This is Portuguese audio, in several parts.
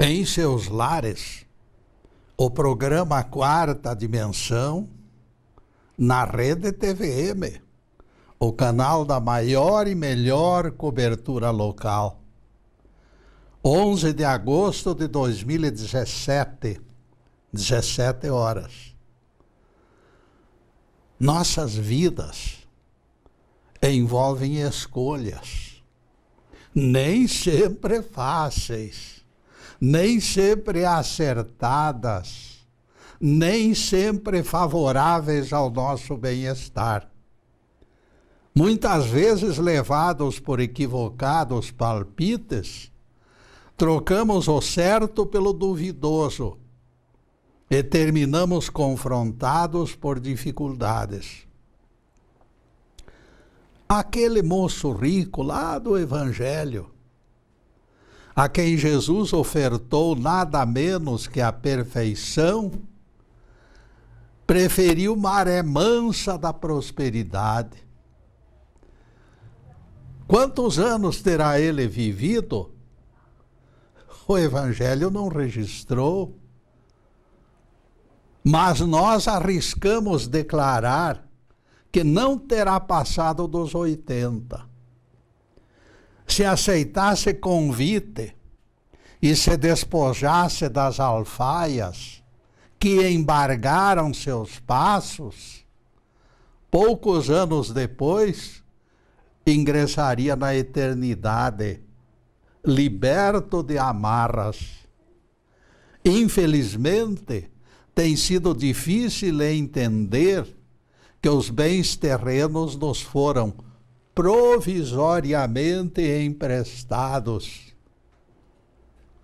em seus lares o programa Quarta Dimensão na Rede TVM, o canal da maior e melhor cobertura local. 11 de agosto de 2017, 17 horas. Nossas vidas envolvem escolhas, nem sempre fáceis, nem sempre acertadas, nem sempre favoráveis ao nosso bem-estar. Muitas vezes, levados por equivocados palpites, trocamos o certo pelo duvidoso e terminamos confrontados por dificuldades. Aquele moço rico lá do Evangelho, a quem Jesus ofertou nada menos que a perfeição, preferiu maré mansa da prosperidade. Quantos anos terá ele vivido? O Evangelho não registrou, mas nós arriscamos declarar que não terá passado dos 80. Se aceitasse convite e se despojasse das alfaias que embargaram seus passos, poucos anos depois, ingressaria na eternidade, liberto de amarras. Infelizmente, tem sido difícil entender que os bens terrenos nos foram provisoriamente emprestados.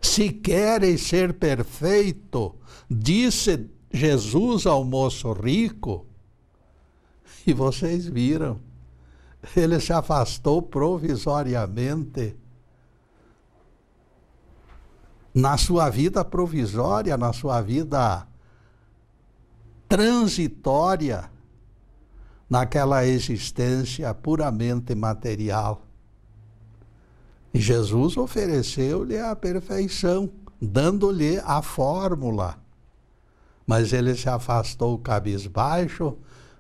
Se queres ser perfeito, disse Jesus ao moço rico, e vocês viram, ele se afastou provisoriamente. Na sua vida provisória, na sua vida transitória, naquela existência puramente material. E Jesus ofereceu-lhe a perfeição, dando-lhe a fórmula. Mas ele se afastou cabisbaixo,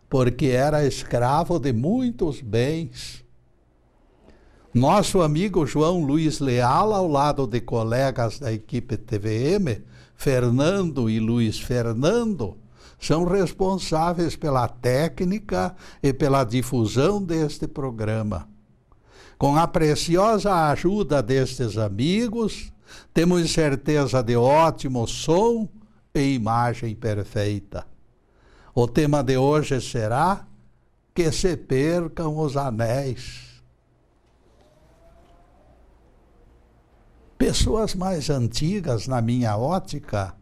porque era escravo de muitos bens. Nosso amigo João Luiz Leal, ao lado de colegas da equipe TVM, Fernando e Luiz Fernando, são responsáveis pela técnica e pela difusão deste programa. Com a preciosa ajuda destes amigos, temos certeza de ótimo som e imagem perfeita. O tema de hoje será que se percam os anéis. Pessoas mais antigas, na minha ótica,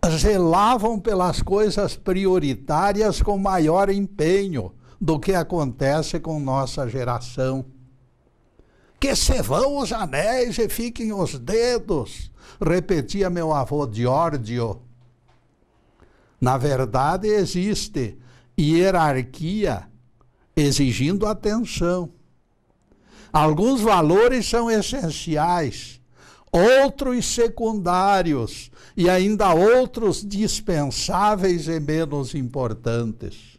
zelavam pelas coisas prioritárias com maior empenho do que acontece com nossa geração. Que se vão os anéis e fiquem os dedos, repetia meu avô Giorgio. Na verdade, existe hierarquia exigindo atenção. Alguns valores são essenciais, outros secundários e ainda outros dispensáveis e menos importantes.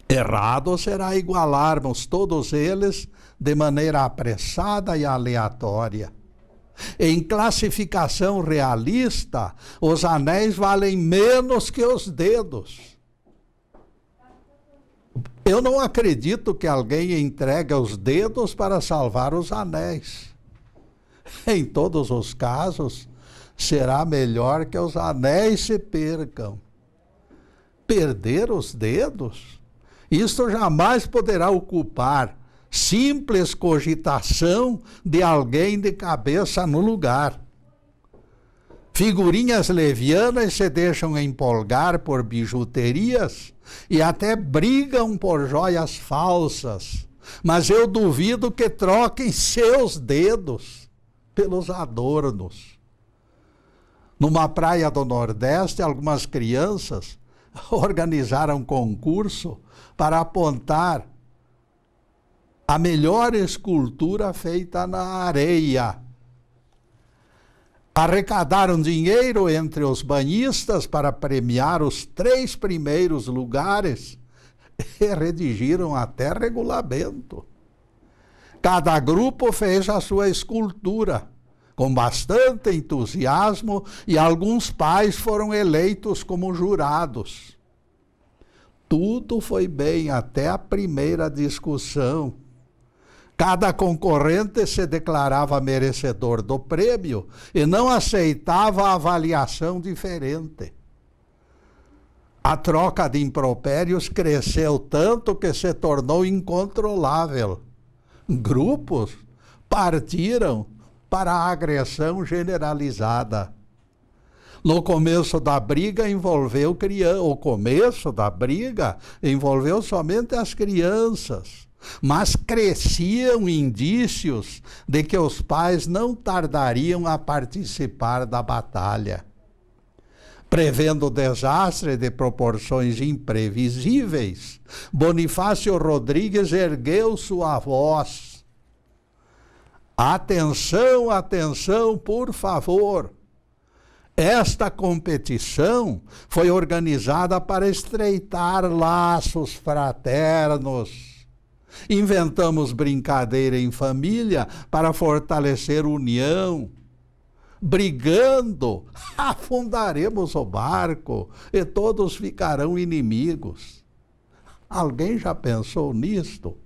Errado será igualarmos todos eles de maneira apressada e aleatória. Em classificação realista, os anéis valem menos que os dedos. Eu não acredito que alguém entregue os dedos para salvar os anéis. Em todos os casos, será melhor que os anéis se percam. Perder os dedos? Isto jamais poderá ocupar simples cogitação de alguém de cabeça no lugar. Figurinhas levianas se deixam empolgar por bijuterias e até brigam por joias falsas, mas eu duvido que troquem seus dedos pelos adornos. Numa praia do Nordeste, algumas crianças organizaram um concurso para apontar a melhor escultura feita na areia Arrecadaram dinheiro entre os banhistas para premiar os 3 primeiros lugares e redigiram até regulamento. Cada grupo fez a sua escultura, com bastante entusiasmo, e alguns pais foram eleitos como jurados. Tudo foi bem até a primeira discussão. Cada concorrente se declarava merecedor do prêmio e não aceitava avaliação diferente. A troca de impropérios cresceu tanto que se tornou incontrolável. Grupos partiram para a agressão generalizada. O começo da briga envolveu somente as crianças, mas cresciam indícios de que os pais não tardariam a participar da batalha. Prevendo o desastre de proporções imprevisíveis, Bonifácio Rodrigues ergueu sua voz. Atenção, atenção, por favor. Esta competição foi organizada para estreitar laços fraternos. Inventamos brincadeira em família para fortalecer união. Brigando, afundaremos o barco e todos ficarão inimigos. Alguém já pensou nisto?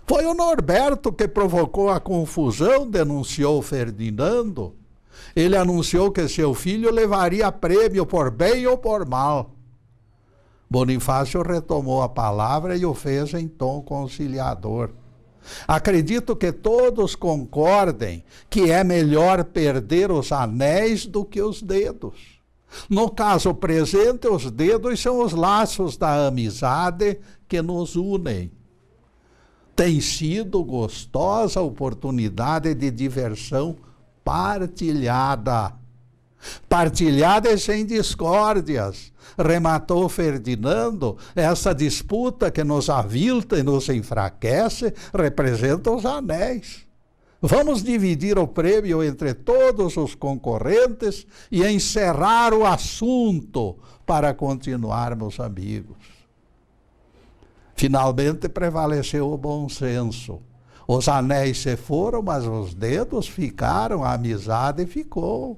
Foi o Norberto que provocou a confusão, denunciou Ferdinando. Ele anunciou que seu filho levaria prêmio por bem ou por mal. Bonifácio retomou a palavra e o fez em tom conciliador. Acredito que todos concordem que é melhor perder os anéis do que os dedos. No caso presente, os dedos são os laços da amizade que nos unem. Tem sido gostosa a oportunidade de diversão partilhada. Partilhada e sem discórdias, rematou Ferdinando. Essa disputa que nos avilta e nos enfraquece representa os anéis. Vamos dividir o prêmio entre todos os concorrentes e encerrar o assunto para continuarmos amigos. Finalmente prevaleceu o bom senso. Os anéis se foram, mas os dedos ficaram, a amizade ficou.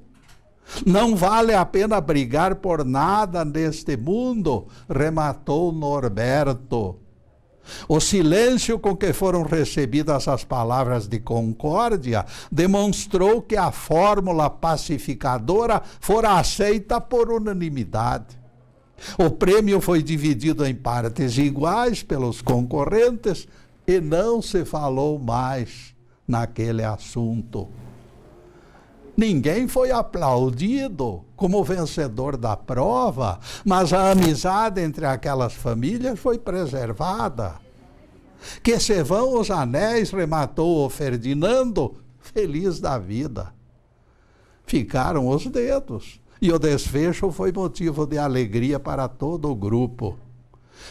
Não vale a pena brigar por nada neste mundo, rematou Norberto. O silêncio com que foram recebidas as palavras de concórdia demonstrou que a fórmula pacificadora fora aceita por unanimidade. O prêmio foi dividido em partes iguais pelos concorrentes e não se falou mais naquele assunto. Ninguém foi aplaudido como vencedor da prova, mas a amizade entre aquelas famílias foi preservada. Que se vão os anéis, rematou o Ferdinando, feliz da vida. Ficaram os dedos, e o desfecho foi motivo de alegria para todo o grupo.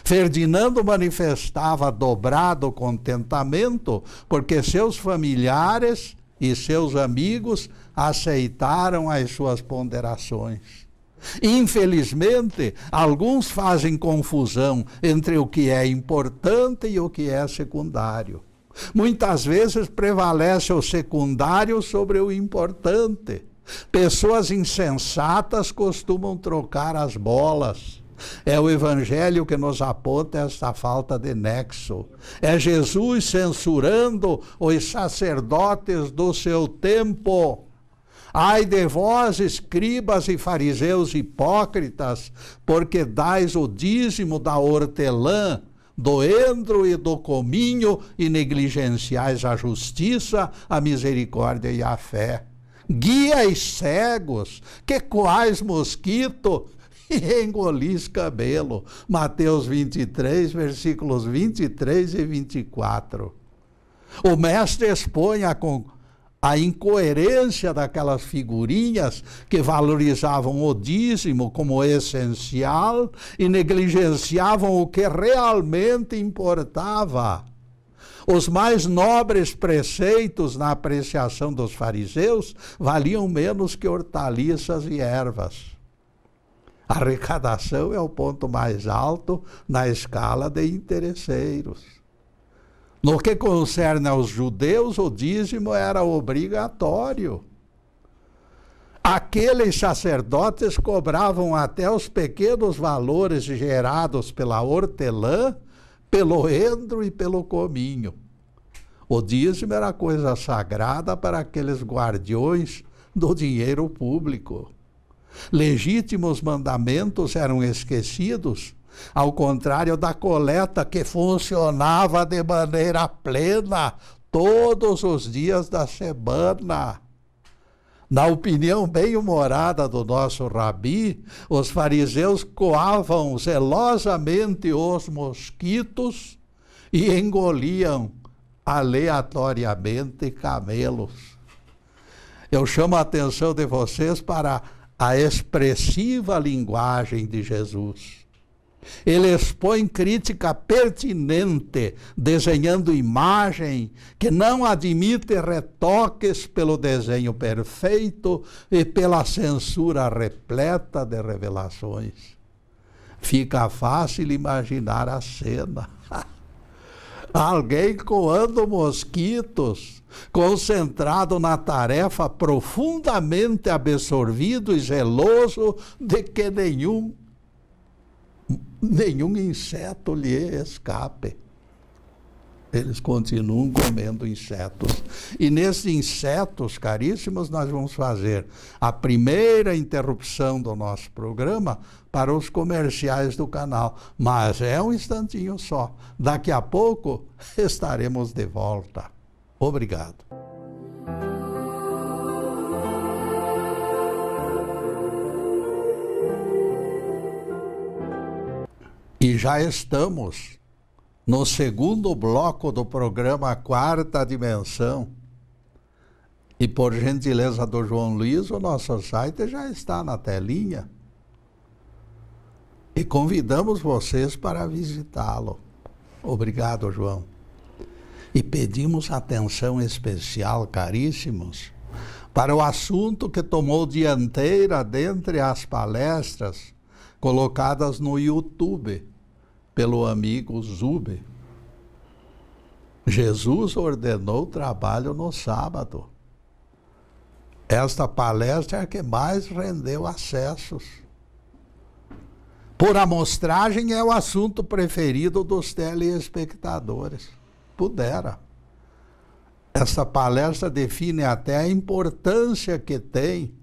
Ferdinando manifestava dobrado contentamento, porque seus familiares e seus amigos aceitaram as suas ponderações. Infelizmente, alguns fazem confusão entre o que é importante e o que é secundário. Muitas vezes prevalece o secundário sobre o importante. Pessoas insensatas costumam trocar as bolas. É o Evangelho que nos aponta esta falta de nexo. É Jesus censurando os sacerdotes do seu tempo. Ai de vós, escribas e fariseus hipócritas, porque dais o dízimo da hortelã, do endro e do cominho, e negligenciais a justiça, a misericórdia e a fé. Guias cegos, que coais mosquito, e engolis cabelo. Mateus 23, versículos 23 e 24. O mestre expõe a incoerência daquelas figurinhas que valorizavam o dízimo como essencial e negligenciavam o que realmente importava. Os mais nobres preceitos na apreciação dos fariseus valiam menos que hortaliças e ervas. A arrecadação é o ponto mais alto na escala de interesseiros. No que concerne aos judeus, o dízimo era obrigatório. Aqueles sacerdotes cobravam até os pequenos valores gerados pela hortelã, pelo endro e pelo cominho. O dízimo era coisa sagrada para aqueles guardiões do dinheiro público. Legítimos mandamentos eram esquecidos, ao contrário da coleta que funcionava de maneira plena todos os dias da semana. Na opinião bem-humorada do nosso rabi, os fariseus coavam zelosamente os mosquitos e engoliam aleatoriamente camelos. Eu chamo a atenção de vocês para a expressiva linguagem de Jesus. Ele expõe crítica pertinente, desenhando imagem que não admite retoques pelo desenho perfeito e pela censura repleta de revelações. Fica fácil imaginar a cena. Alguém coando mosquitos, concentrado na tarefa, profundamente absorvido e zeloso de que nenhum inseto lhe escape. Eles continuam comendo insetos. E nesses insetos, caríssimos, nós vamos fazer a primeira interrupção do nosso programa para os comerciais do canal. Mas é um instantinho só. Daqui a pouco estaremos de volta. Obrigado. E já estamos no segundo bloco do programa Quarta Dimensão. E por gentileza do João Luiz, o nosso site já está na telinha. E convidamos vocês para visitá-lo. Obrigado, João. E pedimos atenção especial, caríssimos, para o assunto que tomou dianteira dentre as palestras colocadas no YouTube pelo amigo Zube. Jesus ordenou trabalho no sábado. Esta palestra é a que mais rendeu acessos. Por amostragem, é o assunto preferido dos telespectadores. Pudera. Essa palestra define até a importância que tem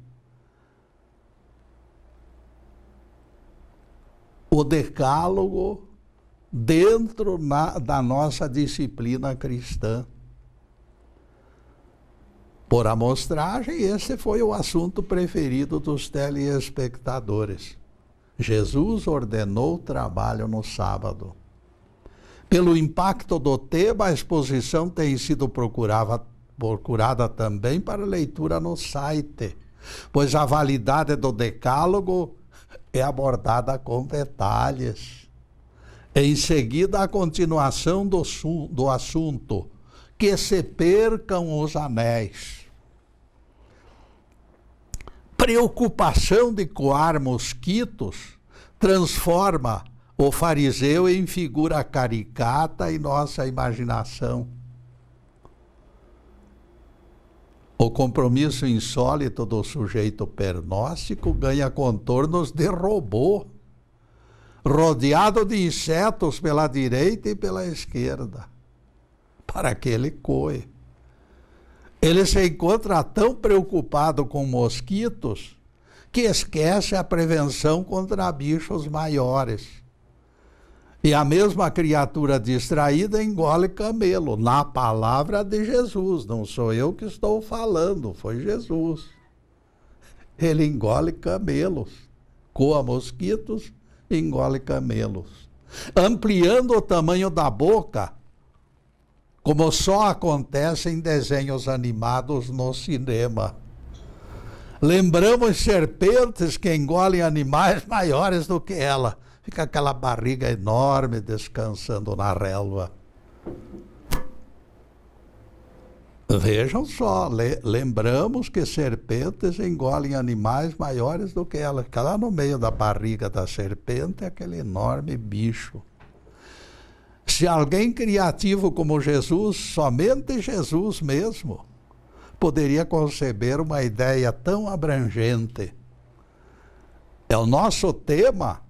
o decálogo dentro da nossa disciplina cristã. Por amostragem, esse foi o assunto preferido dos telespectadores. Jesus ordenou trabalho no sábado. Pelo impacto do tema, a exposição tem sido procurada também para leitura no site, pois a validade do decálogo é abordada com detalhes. Em seguida, a continuação do assunto, que se percam os anéis. Preocupação de coar mosquitos transforma o fariseu em figura caricata em nossa imaginação. O compromisso insólito do sujeito pernóstico ganha contornos de robô, rodeado de insetos pela direita e pela esquerda, para que ele coe. Ele se encontra tão preocupado com mosquitos que esquece a prevenção contra bichos maiores. E a mesma criatura distraída engole camelo, na palavra de Jesus. Não sou eu que estou falando, foi Jesus. Ele engole camelos, coa mosquitos, engole camelos. Ampliando o tamanho da boca, como só acontece em desenhos animados no cinema. Lembramos serpentes que engolem animais maiores do que ela. Fica aquela barriga enorme descansando na relva. Vejam só, lembramos que serpentes engolem animais maiores do que elas. Fica lá no meio da barriga da serpente, aquele enorme bicho. Se alguém criativo como Jesus, somente Jesus mesmo, poderia conceber uma ideia tão abrangente. É o nosso tema,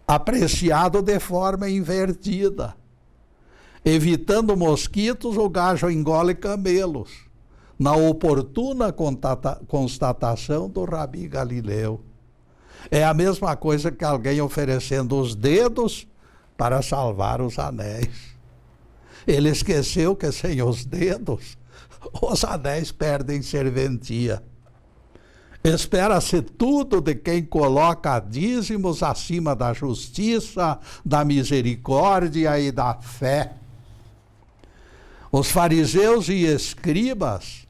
apreciado de forma invertida. Evitando mosquitos, o gajo engole camelos, na oportuna constatação do Rabi Galileu. É a mesma coisa que alguém oferecendo os dedos para salvar os anéis. Ele esqueceu que sem os dedos, os anéis perdem serventia. Espera-se tudo de quem coloca dízimos acima da justiça, da misericórdia e da fé. Os fariseus e escribas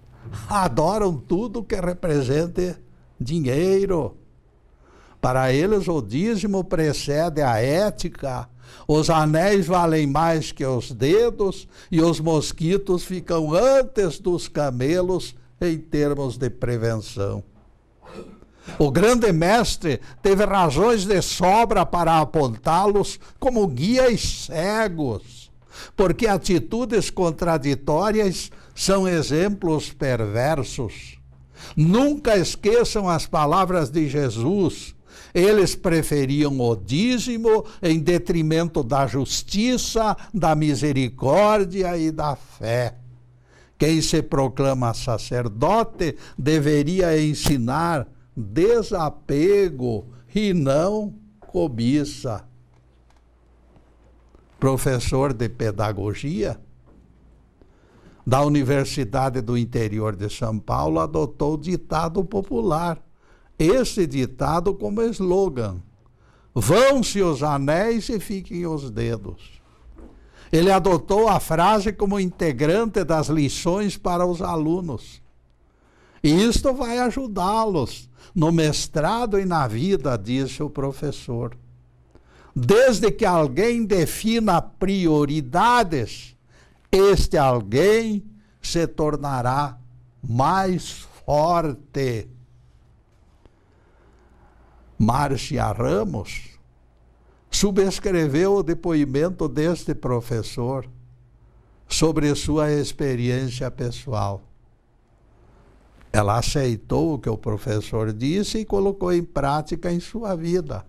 adoram tudo que represente dinheiro. Para eles, o dízimo precede a ética, os anéis valem mais que os dedos e os mosquitos ficam antes dos camelos em termos de prevenção. O grande mestre teve razões de sobra para apontá-los como guias cegos, porque atitudes contraditórias são exemplos perversos. Nunca esqueçam as palavras de Jesus. Eles preferiam o dízimo em detrimento da justiça, da misericórdia e da fé. Quem se proclama sacerdote deveria ensinar desapego e não cobiça. Professor de pedagogia da Universidade do Interior de São Paulo adotou o ditado popular. Esse ditado como slogan: vão-se os anéis e fiquem os dedos. Ele adotou a frase como integrante das lições para os alunos. E isto vai ajudá-los no mestrado e na vida, disse o professor. Desde que alguém defina prioridades, este alguém se tornará mais forte. Márcia Ramos subscreveu o depoimento deste professor sobre sua experiência pessoal. Ela aceitou o que o professor disse e colocou em prática em sua vida.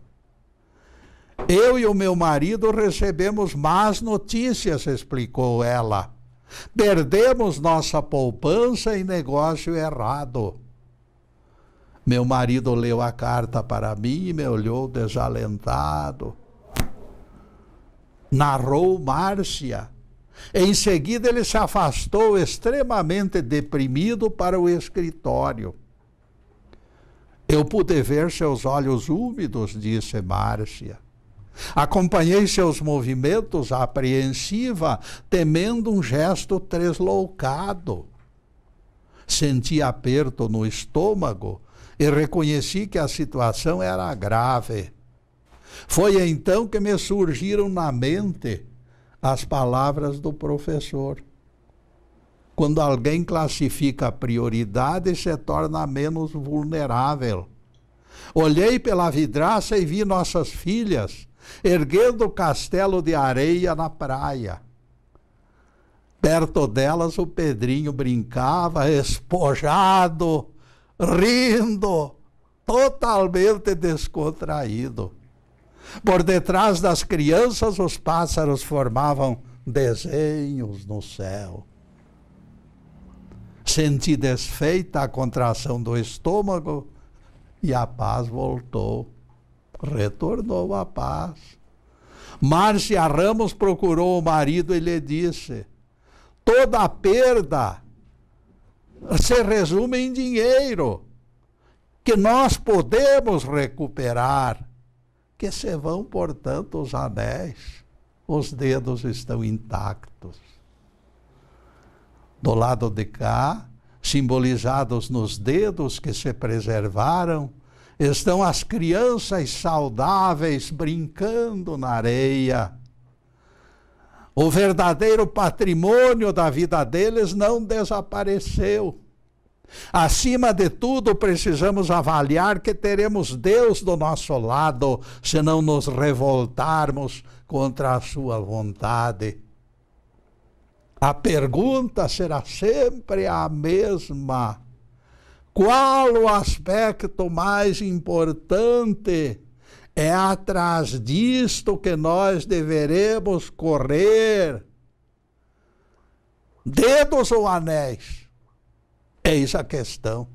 Eu e o meu marido recebemos más notícias, explicou ela. Perdemos nossa poupança em negócio errado. Meu marido leu a carta para mim e me olhou desalentado. Narrou Márcia. Em seguida, ele se afastou extremamente deprimido para o escritório. Eu pude ver seus olhos úmidos, disse Márcia. Acompanhei seus movimentos apreensiva, temendo um gesto tresloucado. Senti aperto no estômago e reconheci que a situação era grave. Foi então que me surgiram na mente as palavras do professor. Quando alguém classifica a prioridade, se torna menos vulnerável. Olhei pela vidraça e vi nossas filhas erguendo o castelo de areia na praia. Perto delas o Pedrinho brincava, espojado, rindo, totalmente descontraído. Por detrás das crianças, os pássaros formavam desenhos no céu. Senti desfeita a contração do estômago e a paz voltou. Retornou a paz. Márcia Ramos procurou o marido e lhe disse: toda a perda se resume em dinheiro, que nós podemos recuperar. Que se vão, portanto, os anéis, os dedos estão intactos. Do lado de cá, simbolizados nos dedos que se preservaram, estão as crianças saudáveis brincando na areia. O verdadeiro patrimônio da vida deles não desapareceu. Acima de tudo, precisamos avaliar que teremos Deus do nosso lado se não nos revoltarmos contra a sua vontade. A pergunta será sempre a mesma: qual o aspecto mais importante? É atrás disto que nós deveremos correr. Dedos ou anéis? Eis a questão.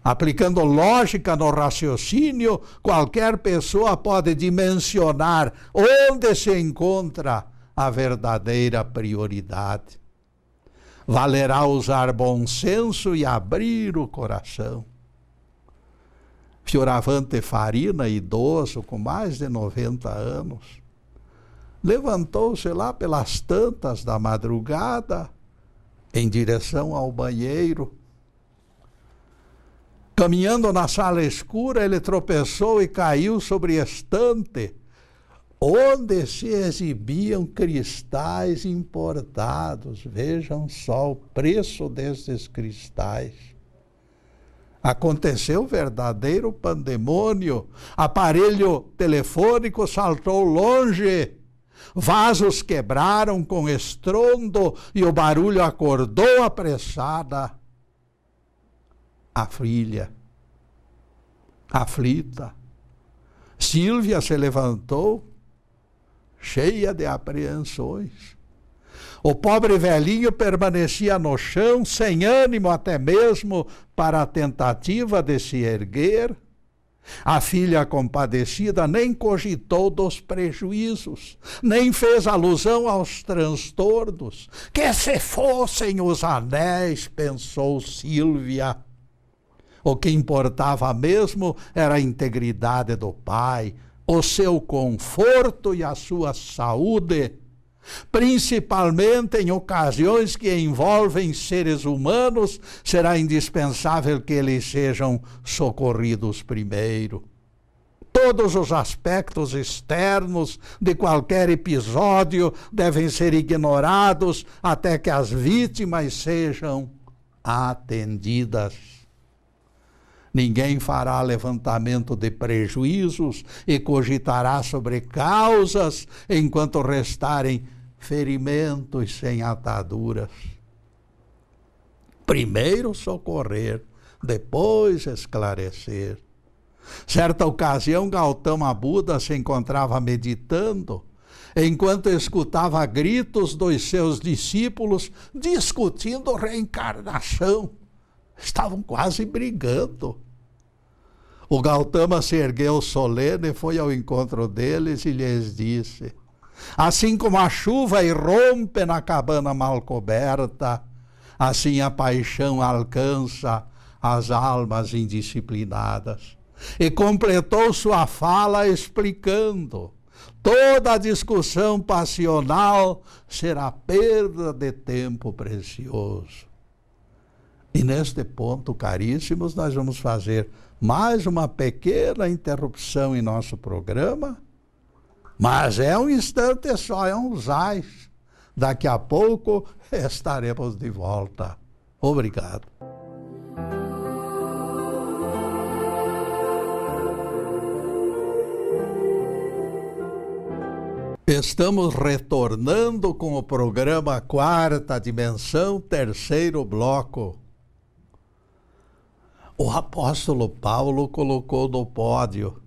Aplicando lógica no raciocínio, qualquer pessoa pode dimensionar onde se encontra a verdadeira prioridade. Valerá usar bom senso e abrir o coração. Fioravante Farina, idoso, com mais de 90 anos, levantou-se lá pelas tantas da madrugada, em direção ao banheiro. Caminhando na sala escura, ele tropeçou e caiu sobre estante, onde se exibiam cristais importados. Vejam só o preço desses cristais. Aconteceu verdadeiro pandemônio. Aparelho telefônico saltou longe. Vasos quebraram com estrondo e o barulho acordou apressada a filha, aflita. Sílvia se levantou, cheia de apreensões. O pobre velhinho permanecia no chão, sem ânimo até mesmo para a tentativa de se erguer. A filha compadecida nem cogitou dos prejuízos, nem fez alusão aos transtornos. Que se fossem os anéis, pensou Sílvia. O que importava mesmo era a integridade do pai, o seu conforto e a sua saúde, principalmente em ocasiões que envolvem seres humanos. Será indispensável que eles sejam socorridos primeiro. Todos os aspectos externos de qualquer episódio devem ser ignorados até que as vítimas sejam atendidas. Ninguém fará levantamento de prejuízos e cogitará sobre causas enquanto restarem ferimentos sem ataduras. Primeiro socorrer, depois esclarecer. Certa ocasião, Gautama Buda se encontrava meditando, enquanto escutava gritos dos seus discípulos discutindo reencarnação. Estavam quase brigando. O Gautama se ergueu solene, foi ao encontro deles e lhes disse: assim como a chuva irrompe na cabana mal coberta, assim a paixão alcança as almas indisciplinadas. E completou sua fala explicando: toda discussão passional será perda de tempo precioso. E neste ponto, caríssimos, nós vamos fazer mais uma pequena interrupção em nosso programa, mas é um instante só, é um zais. Daqui a pouco estaremos de volta. Obrigado. Estamos retornando com o programa Quarta Dimensão, terceiro bloco. O apóstolo Paulo colocou no pódio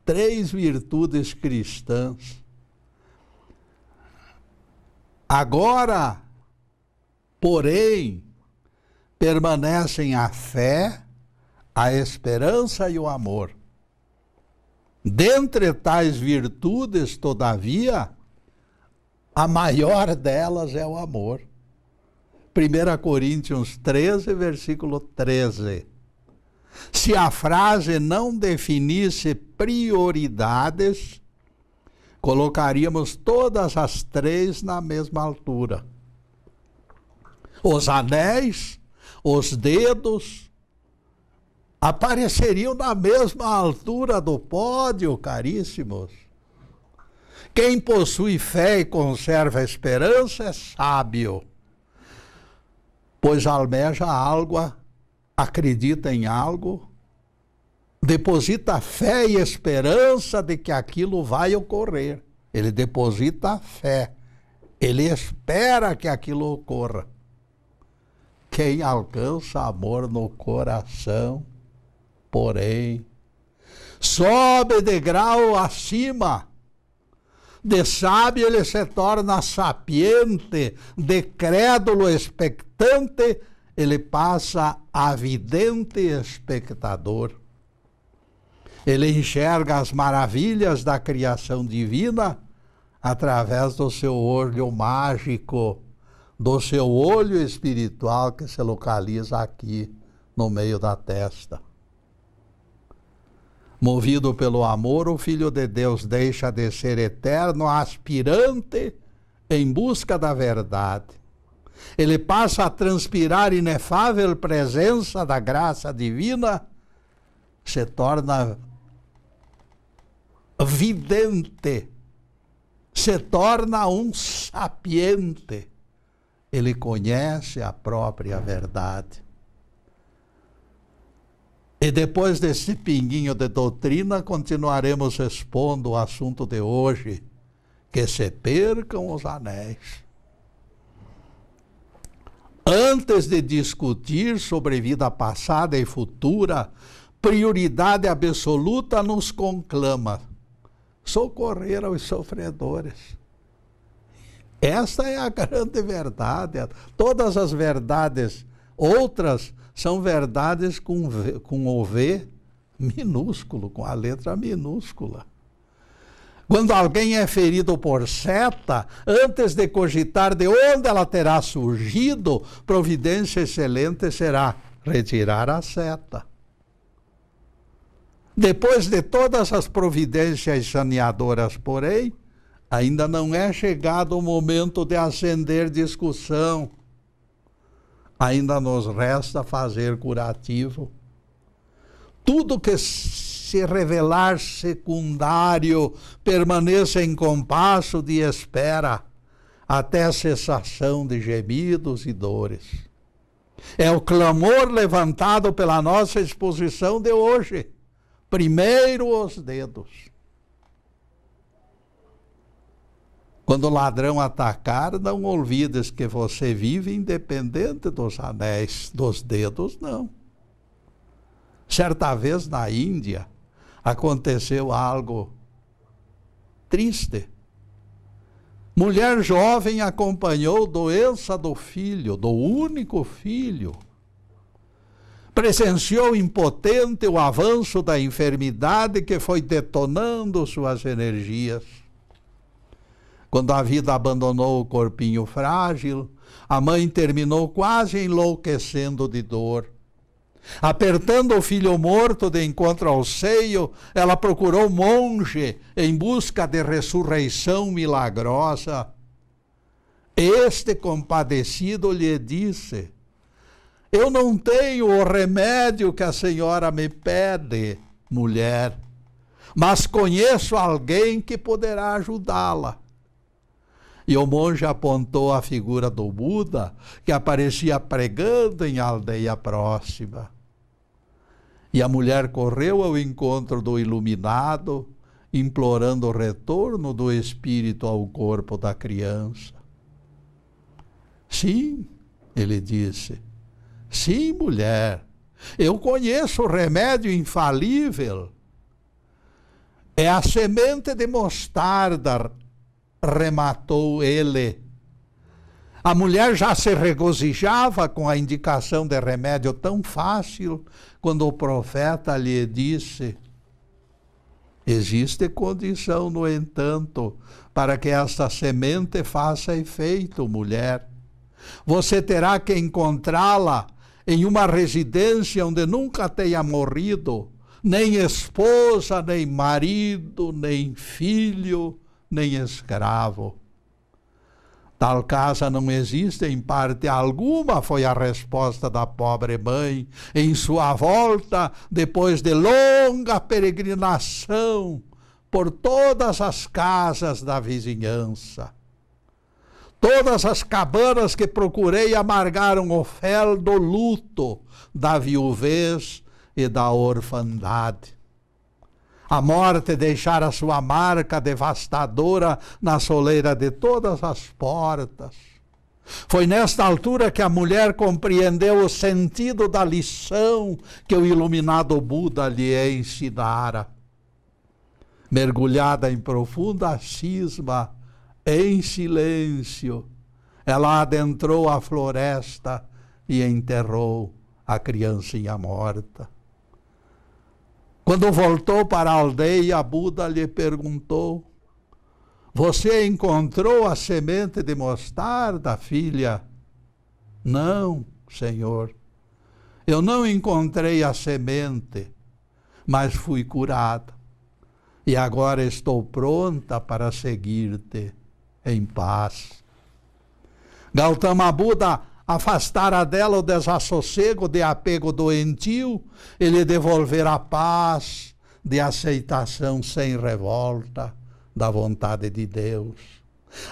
3 virtudes cristãs. Agora, porém, permanecem a fé, a esperança e o amor. Dentre tais virtudes, todavia, a maior delas é o amor. 1 Coríntios 13, versículo 13. Se a frase não definisse prioridades, colocaríamos todas as 3 na mesma altura. Os anéis, os dedos, apareceriam na mesma altura do pódio, caríssimos. Quem possui fé e conserva a esperança é sábio, pois almeja algo, acredita em algo, deposita fé e esperança de que aquilo vai ocorrer. Ele deposita a fé, ele espera que aquilo ocorra. Quem alcança amor no coração, porém, sobe de grau acima. De sábio ele se torna sapiente, de crédulo expectante, ele passa a vidente espectador. Ele enxerga as maravilhas da criação divina através do seu olho mágico, do seu olho espiritual que se localiza aqui no meio da testa. Movido pelo amor, o Filho de Deus deixa de ser eterno aspirante em busca da verdade. Ele passa a transpirar inefável presença da graça divina, se torna vidente, se torna um sapiente. Ele conhece a própria verdade. E depois desse pinguinho de doutrina, continuaremos expondo o assunto de hoje, que se percam os anéis. Antes de discutir sobre vida passada e futura, prioridade absoluta nos conclama: socorrer aos sofredores. Esta é a grande verdade. Todas as verdades outras são verdades com o V minúsculo, com a letra minúscula. Quando alguém é ferido por seta, antes de cogitar de onde ela terá surgido, providência excelente será retirar a seta. Depois de todas as providências saneadoras, porém, ainda não é chegado o momento de acender discussão. Ainda nos resta fazer curativo. Tudo que se revelar secundário permaneça em compasso de espera, até a cessação de gemidos e dores. É o clamor levantado pela nossa exposição de hoje. Primeiro os dedos. Quando o ladrão atacar, não olvides que você vive independente dos anéis, dos dedos, não. Certa vez na Índia, aconteceu algo triste. Mulher jovem acompanhou doença do filho, do único filho. Presenciou impotente o avanço da enfermidade que foi detonando suas energias. Quando a vida abandonou o corpinho frágil, a mãe terminou quase enlouquecendo de dor. Apertando o filho morto de encontro ao seio, ela procurou monge em busca de ressurreição milagrosa. Este compadecido lhe disse: eu não tenho o remédio que a senhora me pede, mulher, mas conheço alguém que poderá ajudá-la. E o monge apontou a figura do Buda, que aparecia pregando em aldeia próxima. E a mulher correu ao encontro do iluminado, implorando o retorno do espírito ao corpo da criança. Sim, ele disse, sim, mulher, eu conheço o remédio infalível. É a semente de mostarda, rematou ele. A mulher já se regozijava com a indicação de remédio tão fácil, quando o profeta lhe disse: existe condição, no entanto, para que esta semente faça efeito, mulher. Você terá que encontrá-la em uma residência onde nunca tenha morrido nem esposa, nem marido, nem filho, nem escravo. Tal casa não existe em parte alguma, foi a resposta da pobre mãe, em sua volta, depois de longa peregrinação, por todas as casas da vizinhança. Todas as cabanas que procurei amargaram o fel do luto, da viuvez e da orfandade. A morte deixara sua marca devastadora na soleira de todas as portas. Foi nesta altura que a mulher compreendeu o sentido da lição que o iluminado Buda lhe ensinara. Mergulhada em profunda cisma, em silêncio, ela adentrou a floresta e enterrou a criancinha morta. Quando voltou para a aldeia, Buda lhe perguntou: você encontrou a semente de mostarda, filha? Não, Senhor. Eu não encontrei a semente, mas fui curada. E agora estou pronta para seguir-te em paz. Gautama Buda afastara dela o desassossego de apego doentio e lhe devolvera a paz de aceitação sem revolta da vontade de Deus.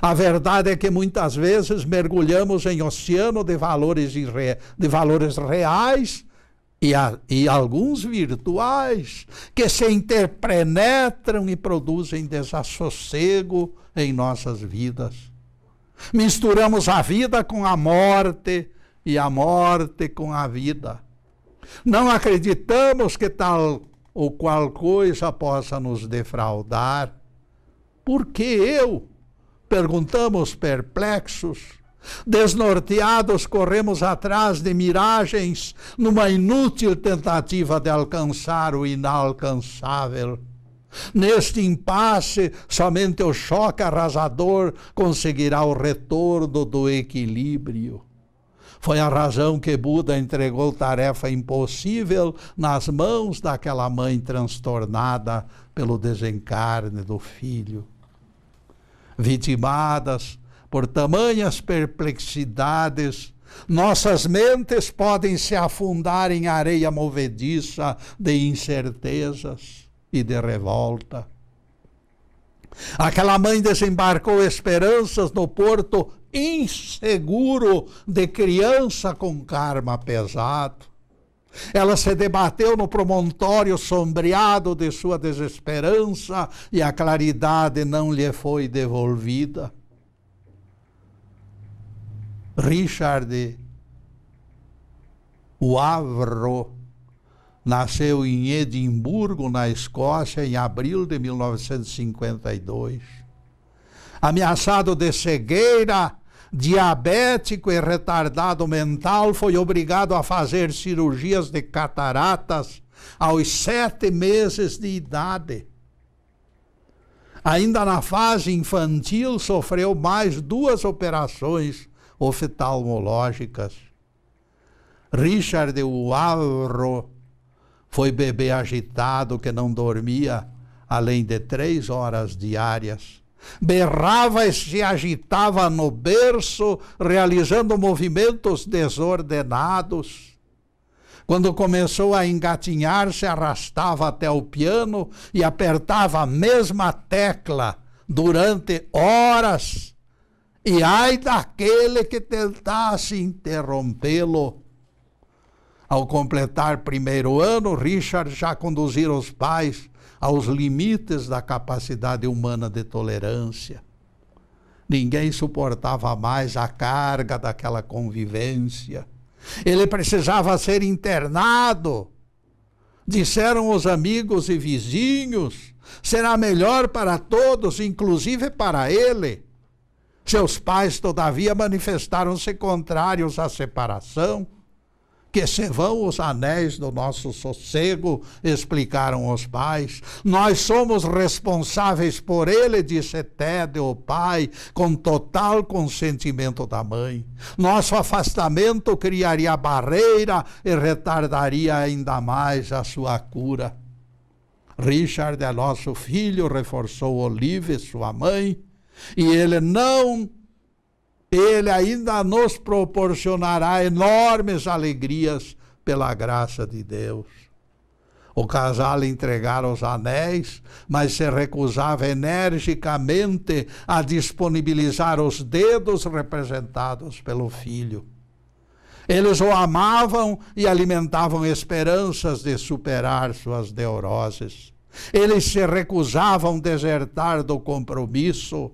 A verdade é que muitas vezes mergulhamos em oceano de valores reais e alguns virtuais que se interpenetram e produzem desassossego em nossas vidas. Misturamos a vida com a morte e a morte com a vida. Não acreditamos que tal ou qual coisa possa nos defraudar. Por que eu? Perguntamos perplexos. Desnorteados, corremos atrás de miragens numa inútil tentativa de alcançar o inalcançável. Neste impasse, somente o choque arrasador conseguirá o retorno do equilíbrio. Foi a razão que Buda entregou tarefa impossível nas mãos daquela mãe transtornada pelo desencarne do filho. Vitimadas por tamanhas perplexidades, nossas mentes podem se afundar em areia movediça de incertezas e de revolta. Aquela mãe desembarcou esperanças no porto inseguro de criança com karma pesado. Ela se debateu no promontório sombreado de sua desesperança e a claridade não lhe foi devolvida. Richard Wavro nasceu em Edimburgo, na Escócia, em abril de 1952. Ameaçado de cegueira, diabético e retardado mental, foi obrigado a fazer cirurgias de cataratas aos 7 meses de idade. Ainda na fase infantil, sofreu mais 2 operações oftalmológicas. Richard Wavro foi bebê agitado que não dormia além de 3 horas diárias. Berrava e se agitava no berço, realizando movimentos desordenados. Quando começou a engatinhar, se arrastava até o piano e apertava a mesma tecla durante horas. E ai daquele que tentasse interrompê-lo. Ao completar 1º ano, Richard já conduzira os pais aos limites da capacidade humana de tolerância. Ninguém suportava mais a carga daquela convivência. Ele precisava ser internado. Disseram os amigos e vizinhos, será melhor para todos, inclusive para ele. Seus pais, todavia, manifestaram-se contrários à separação. Que se vão os anéis do nosso sossego, explicaram os pais. Nós somos responsáveis por ele, disse Ted, o pai, com total consentimento da mãe. Nosso afastamento criaria barreira e retardaria ainda mais a sua cura. Richard é nosso filho, reforçou Olive, sua mãe, e ele ainda nos proporcionará enormes alegrias pela graça de Deus. O casal entregara os anéis, mas se recusava energicamente a disponibilizar os dedos representados pelo filho. Eles o amavam e alimentavam esperanças de superar suas neuroses. Eles se recusavam a desertar do compromisso.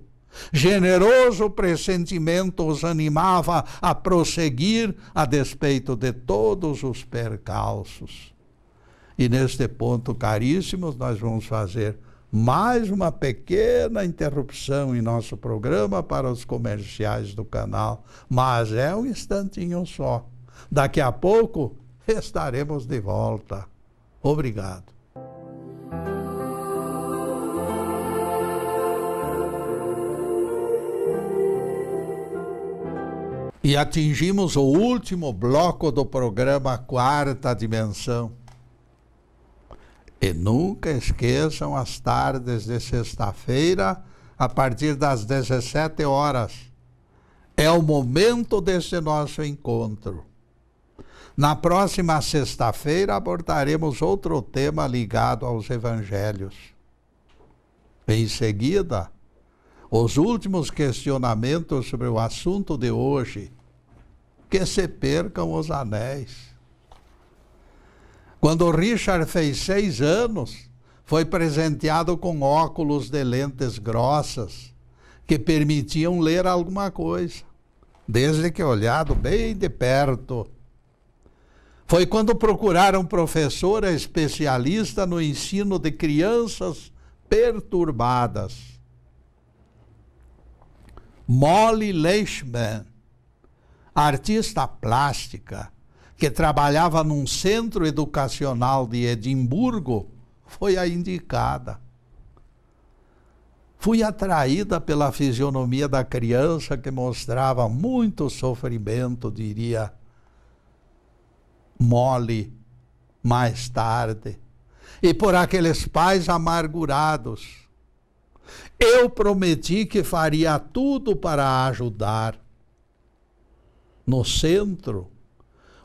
Generoso pressentimento os animava a prosseguir a despeito de todos os percalços. E neste ponto, caríssimos, nós vamos fazer mais uma pequena interrupção em nosso programa para os comerciais do canal, mas é um instantinho só. Daqui a pouco estaremos de volta. Obrigado. E atingimos o último bloco do programa Quarta Dimensão. E nunca esqueçam as tardes de sexta-feira, a partir das 17 horas. É o momento desse nosso encontro. Na próxima sexta-feira abordaremos outro tema ligado aos evangelhos. Em seguida, os últimos questionamentos sobre o assunto de hoje. Que se percam os anéis. Quando Richard fez 6 anos, foi presenteado com óculos de lentes grossas, que permitiam ler alguma coisa, desde que olhado bem de perto. Foi quando procuraram professora especialista no ensino de crianças perturbadas. Molly Leishman, artista plástica, que trabalhava num centro educacional de Edimburgo, foi a indicada. Fui atraída pela fisionomia da criança, que mostrava muito sofrimento, diria Molly mais tarde, e por aqueles pais amargurados. Eu prometi que faria tudo para ajudar. No centro,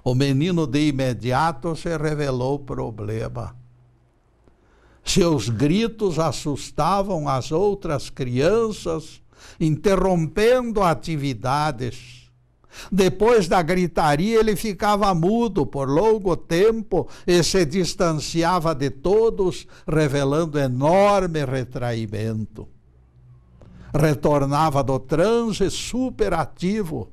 o menino de imediato se revelou problema. Seus gritos assustavam as outras crianças, interrompendo atividades. Depois da gritaria, ele ficava mudo por longo tempo e se distanciava de todos, revelando enorme retraimento. Retornava do transe superativo.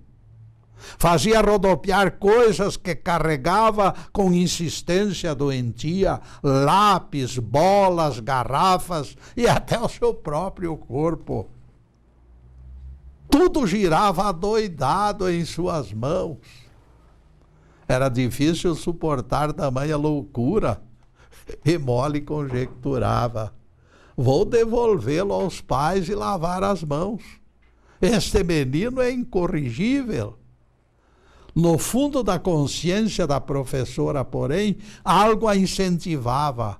Fazia rodopiar coisas que carregava com insistência doentia, lápis, bolas, garrafas e até o seu próprio corpo. Tudo girava adoidado em suas mãos. Era difícil suportar tamanha loucura. E Molly conjecturava: vou devolvê-lo aos pais e lavar as mãos. Este menino é incorrigível. No fundo da consciência da professora, porém, algo a incentivava.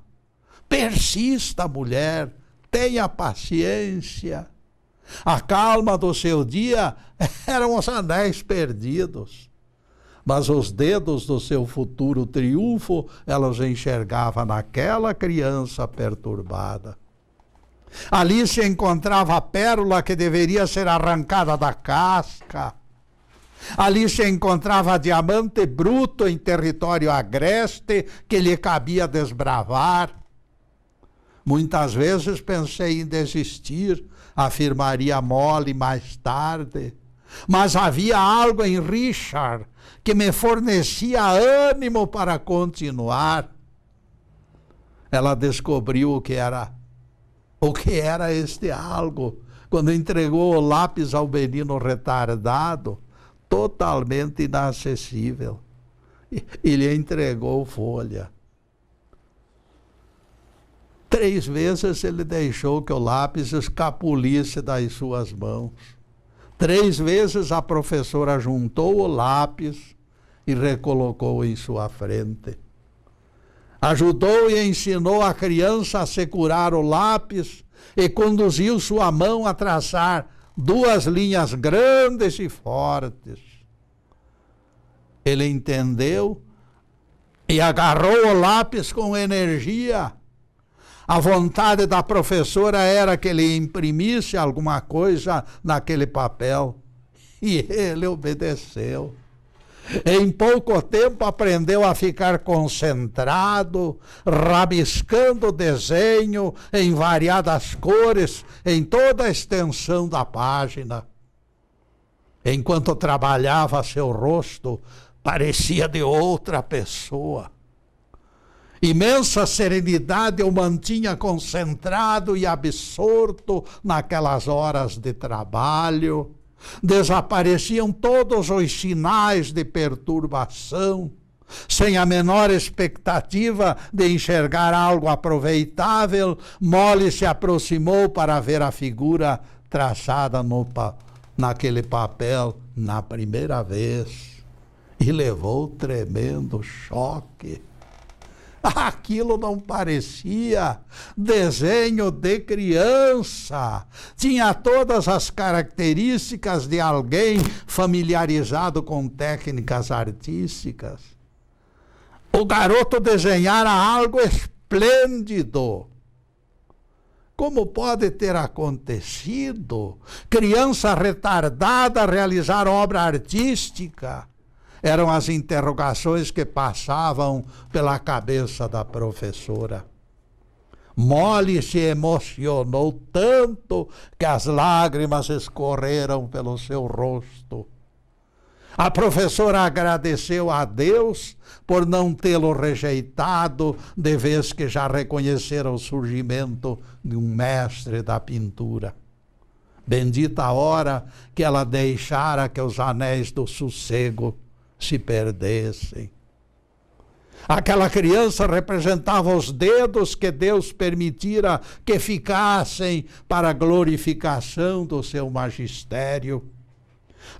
Persista, mulher, tenha paciência. A calma do seu dia eram os anéis perdidos. Mas os dedos do seu futuro triunfo, ela os enxergava naquela criança perturbada. Ali se encontrava a pérola que deveria ser arrancada da casca. Ali se encontrava diamante bruto em território agreste que lhe cabia desbravar. Muitas vezes pensei em desistir, afirmaria Molly mais tarde. Mas havia algo em Richard que me fornecia ânimo para continuar. Ela descobriu o que era este algo quando entregou o lápis ao menino retardado, totalmente inacessível, e lhe entregou folha. 3 vezes ele deixou que o lápis escapulisse das suas mãos. 3 vezes a professora juntou o lápis e recolocou em sua frente. Ajudou e ensinou a criança a segurar o lápis e conduziu sua mão a traçar 2 linhas grandes e fortes. Ele entendeu e agarrou o lápis com energia. A vontade da professora era que ele imprimisse alguma coisa naquele papel. E ele obedeceu. Em pouco tempo aprendeu a ficar concentrado, rabiscando o desenho em variadas cores, em toda a extensão da página. Enquanto trabalhava, seu rosto parecia de outra pessoa. Imensa serenidade o mantinha concentrado e absorto naquelas horas de trabalho. Desapareciam todos os sinais de perturbação. Sem a menor expectativa de enxergar algo aproveitável, Molly se aproximou para ver a figura traçada naquele papel na primeira vez e levou tremendo choque. Aquilo não parecia desenho de criança. Tinha todas as características de alguém familiarizado com técnicas artísticas. O garoto desenhara algo esplêndido. Como pode ter acontecido? Criança retardada realizar obra artística? Eram as interrogações que passavam pela cabeça da professora. Molly se emocionou tanto que as lágrimas escorreram pelo seu rosto. A professora agradeceu a Deus por não tê-lo rejeitado, de vez que já reconhecera o surgimento de um mestre da pintura. Bendita a hora que ela deixara que os anéis do sossego se perdessem. Aquela criança representava os dedos que Deus permitira que ficassem para a glorificação do seu magistério.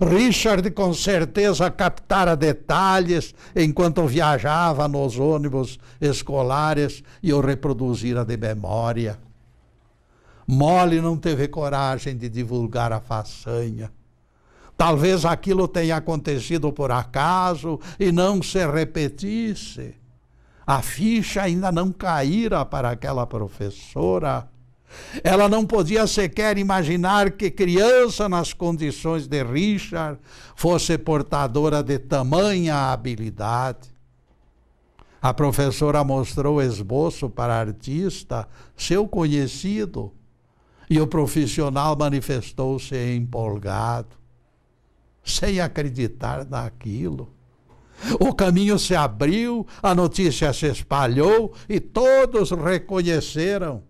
Richard com certeza captara detalhes enquanto viajava nos ônibus escolares e o reproduzira de memória. Molly não teve coragem de divulgar a façanha. Talvez aquilo tenha acontecido por acaso e não se repetisse. A ficha ainda não caíra para aquela professora. Ela não podia sequer imaginar que criança nas condições de Richard fosse portadora de tamanha habilidade. A professora mostrou o esboço para a artista, seu conhecido, e o profissional manifestou-se empolgado, sem acreditar naquilo. O caminho se abriu, a notícia se espalhou e todos reconheceram.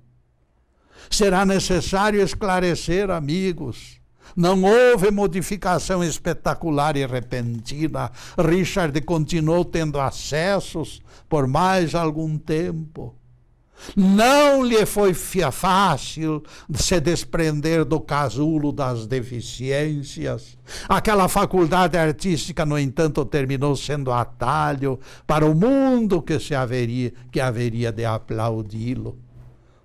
Será necessário esclarecer, amigos. Não houve modificação espetacular e repentina. Richard continuou tendo acessos por mais algum tempo. Não lhe foi fácil se desprender do casulo das deficiências. Aquela faculdade artística, no entanto, terminou sendo atalho para o mundo que haveria de aplaudi-lo.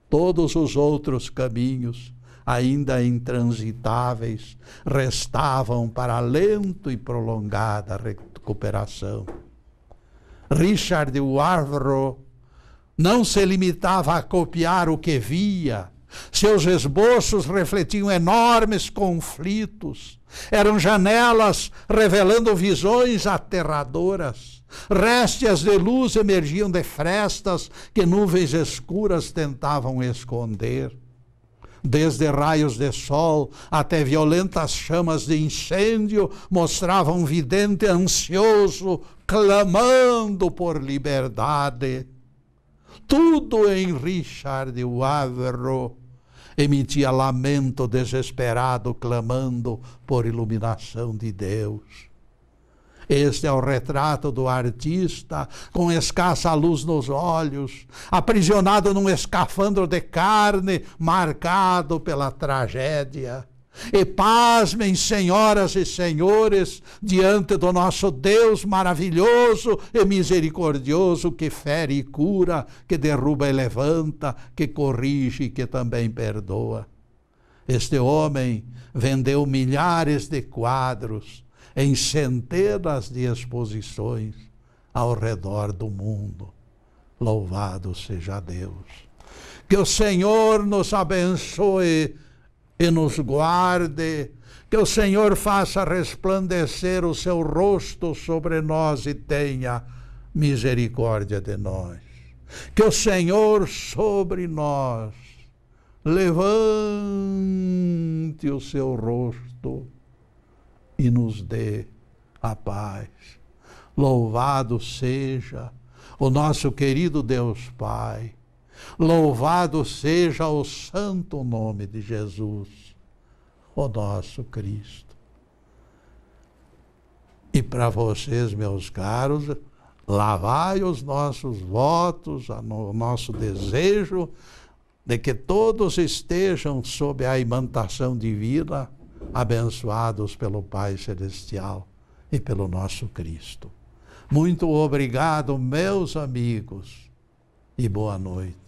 Todos os outros caminhos, ainda intransitáveis, restavam para a lenta e prolongada recuperação. Richard Wavro não se limitava a copiar o que via. Seus esboços refletiam enormes conflitos. Eram janelas revelando visões aterradoras. Réstias de luz emergiam de frestas que nuvens escuras tentavam esconder. Desde raios de sol até violentas chamas de incêndio mostravam um vidente ansioso clamando por liberdade. Tudo em Richard Wavro emitia lamento desesperado, clamando por iluminação de Deus. Este é o retrato do artista, com escassa luz nos olhos, aprisionado num escafandro de carne, marcado pela tragédia. E pasmem, senhoras e senhores, diante do nosso Deus maravilhoso e misericordioso, que fere e cura, que derruba e levanta, que corrige e que também perdoa. Este homem vendeu milhares de quadros em centenas de exposições, ao redor do mundo. Louvado seja Deus. Que o Senhor nos abençoe e nos guarde. Que o Senhor faça resplandecer o seu rosto sobre nós e tenha misericórdia de nós. Que o Senhor sobre nós levante o seu rosto e nos dê a paz. Louvado seja o nosso querido Deus Pai. Louvado seja o santo nome de Jesus, o nosso Cristo. E para vocês, meus caros, lá vai os nossos votos, o nosso desejo de que todos estejam sob a imantação divina, abençoados pelo Pai Celestial e pelo nosso Cristo. Muito obrigado, meus amigos, e boa noite.